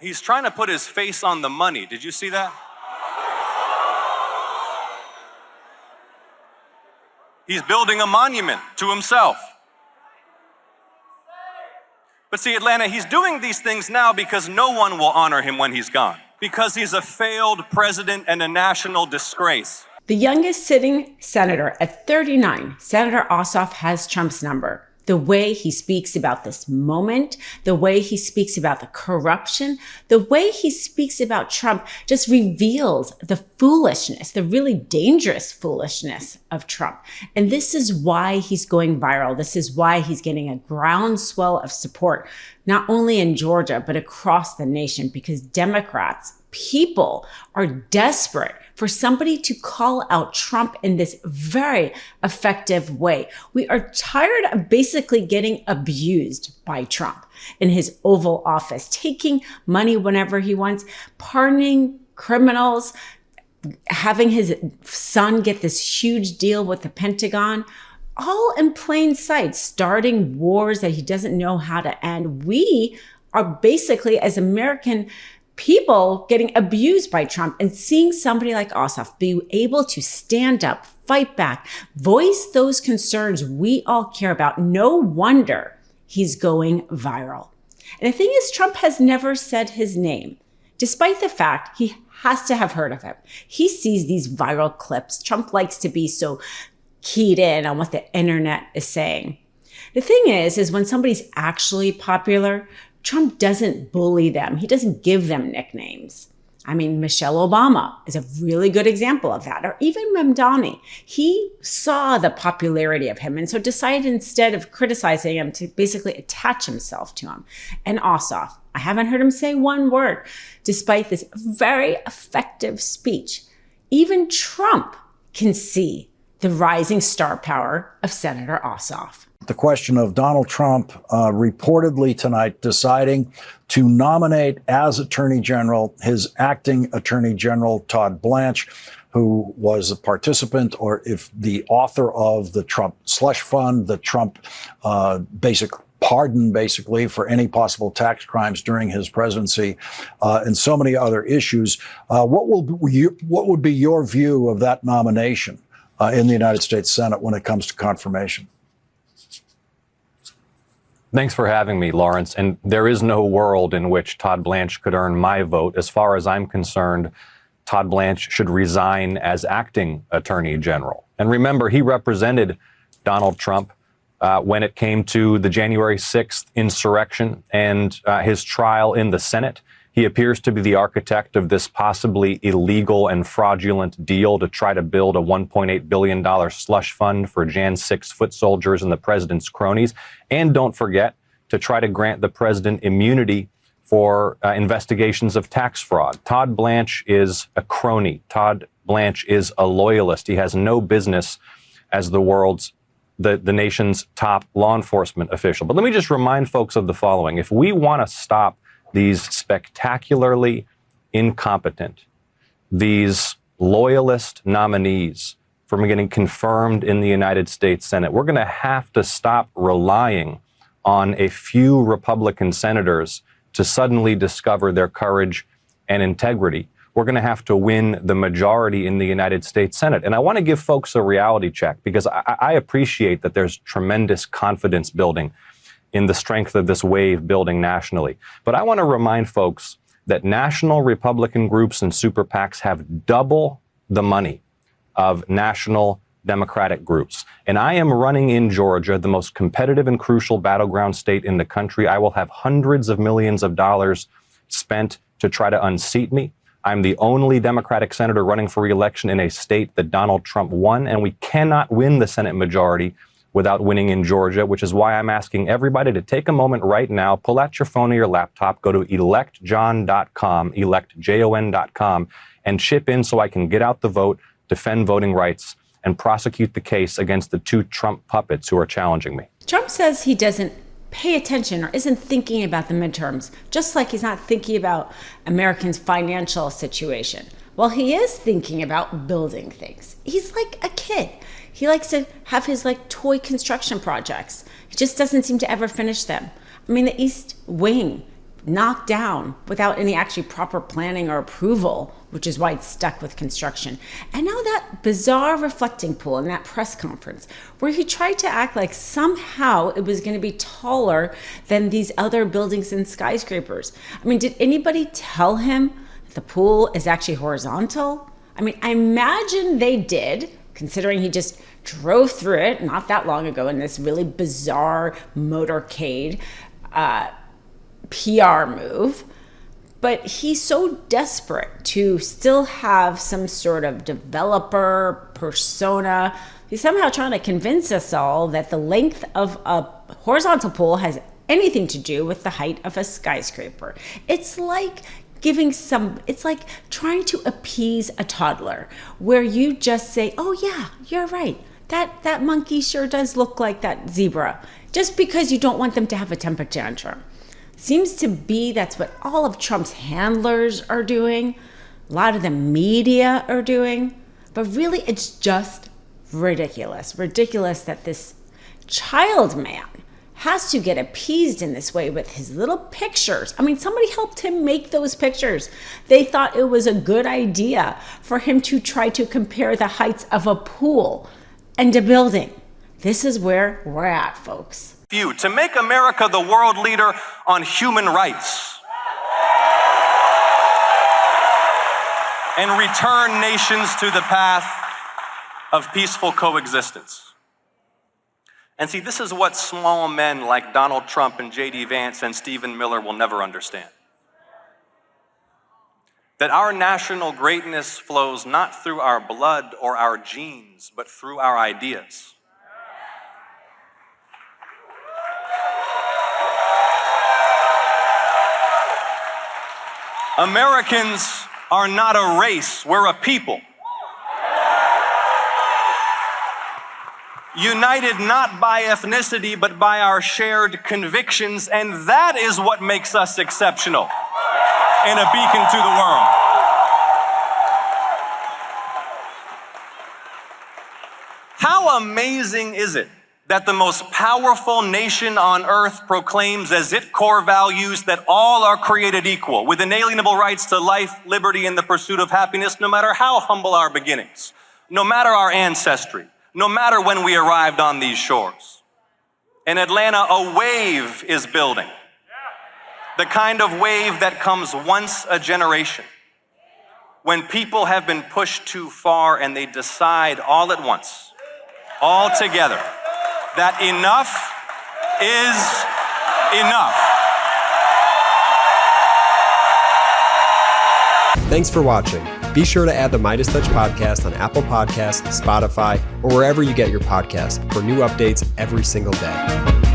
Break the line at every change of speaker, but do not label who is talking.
He's trying to put his face on the money. Did you see that? He's building a monument to himself. But see, Atlanta, he's doing these things now because no one will honor him when he's gone. Because he's a failed president and a national disgrace.
The youngest sitting senator at 39, Senator Ossoff has Trump's number. The way he speaks about this moment, the way he speaks about the corruption, the way he speaks about Trump just reveals the foolishness, the really dangerous foolishness of Trump. And this is why he's going viral. This is why he's getting a groundswell of support, not only in Georgia, but across the nation, because Democrats, people are desperate for somebody to call out Trump in this very effective way. We are tired of basically getting abused by Trump in his Oval Office, taking money whenever he wants, pardoning criminals, having his son get this huge deal with the Pentagon, all in plain sight, starting wars that he doesn't know how to end. We are basically, as American people, getting abused by Trump, and seeing somebody like Ossoff be able to stand up, fight back, voice those concerns we all care about. No wonder he's going viral. And the thing is, Trump has never said his name, despite the fact he has to have heard of him. He sees these viral clips. Trump likes to be so keyed in on what the internet is saying. The thing is when somebody's actually popular, Trump doesn't bully them. He doesn't give them nicknames. I mean, Michelle Obama is a really good example of that, or even Mamdani. He saw the popularity of him and so decided, instead of criticizing him, to basically attach himself to him. And Ossoff, I haven't heard him say one word, despite this very effective speech. Even Trump can see the rising star power of Senator Ossoff.
The question of Donald Trump reportedly tonight deciding to nominate as Attorney General his acting Attorney General, Todd Blanche, who was a participant, or if the author of the Trump slush fund, the Trump basic pardon, basically, for any possible tax crimes during his presidency, and so many other issues. What would be your view of that nomination in the United States Senate when it comes to confirmation?
Thanks for having me, Lawrence. And there is no world in which Todd Blanche could earn my vote. As far as I'm concerned, Todd Blanche should resign as acting Attorney General. And remember, he represented Donald Trump when it came to the January 6th insurrection and his trial in the Senate. He appears to be the architect of this possibly illegal and fraudulent deal to try to build a $1.8 billion slush fund for Jan 6 foot soldiers and the president's cronies. And don't forget to try to grant the president immunity for investigations of tax fraud. Todd Blanche is a crony. Todd Blanche is a loyalist. He has no business as the nation's top law enforcement official. But let me just remind folks of the following. If we want to stop these spectacularly incompetent, these loyalist nominees from getting confirmed in the United States Senate, we're going to have to stop relying on a few Republican senators to suddenly discover their courage and integrity. We're going to have to win the majority in the United States Senate. And I want to give folks a reality check, because I appreciate that there's tremendous confidence building in the strength of this wave building nationally. But I want to remind folks that national Republican groups and super PACs have double the money of national Democratic groups. And I am running in Georgia, the most competitive and crucial battleground state in the country. I will have hundreds of millions of dollars spent to try to unseat me. I'm the only Democratic senator running for re-election in a state that Donald Trump won, and we cannot win the Senate majority without winning in Georgia, which is why I'm asking everybody to take a moment right now, pull out your phone or your laptop, go to electjon.com, electjon.com, and chip in so I can get out the vote, defend voting rights, and prosecute the case against the two Trump puppets who are challenging me.
Trump says he doesn't pay attention or isn't thinking about the midterms, just like he's not thinking about Americans' financial situation. Well, he is thinking about building things. He's like a kid. He likes to have his toy construction projects. He just doesn't seem to ever finish them. I mean, the East Wing knocked down without any actually proper planning or approval, which is why it's stuck with construction. And now that bizarre reflecting pool in that press conference where he tried to act like somehow it was going to be taller than these other buildings and skyscrapers. I mean, did anybody tell him that the pool is actually horizontal? I mean, I imagine they did, considering he just drove through it not that long ago in this really bizarre motorcade PR move. But he's so desperate to still have some sort of developer persona. He's somehow trying to convince us all that the length of a horizontal pool has anything to do with the height of a skyscraper. It's like trying to appease a toddler where you just say, oh yeah, you're right. That monkey sure does look like that zebra, just because you don't want them to have a temper tantrum. Seems to be that's what all of Trump's handlers are doing, a lot of the media are doing, but really it's just ridiculous. Ridiculous that this child man has to get appeased in this way with his little pictures. I mean, somebody helped him make those pictures. They thought it was a good idea for him to try to compare the heights of a pool and a building. This is where we're at, folks.
To make America the world leader on human rights and return nations to the path of peaceful coexistence. And see, this is what small men like Donald Trump and J.D. Vance and Stephen Miller will never understand. That our national greatness flows not through our blood or our genes, but through our ideas. Americans are not a race, we're a people. United not by ethnicity, but by our shared convictions, and that is what makes us exceptional and a beacon to the world. How amazing is it that the most powerful nation on earth proclaims as its core values that all are created equal, with inalienable rights to life, liberty, and the pursuit of happiness, no matter how humble our beginnings, no matter our ancestry, no matter when we arrived on these shores. In Atlanta, a wave is building. The kind of wave that comes once a generation, when people have been pushed too far and they decide all at once, all together, that enough is enough.
Thanks for watching. Be sure to add the MeidasTouch podcast on Apple Podcasts, Spotify, or wherever you get your podcasts for new updates every single day.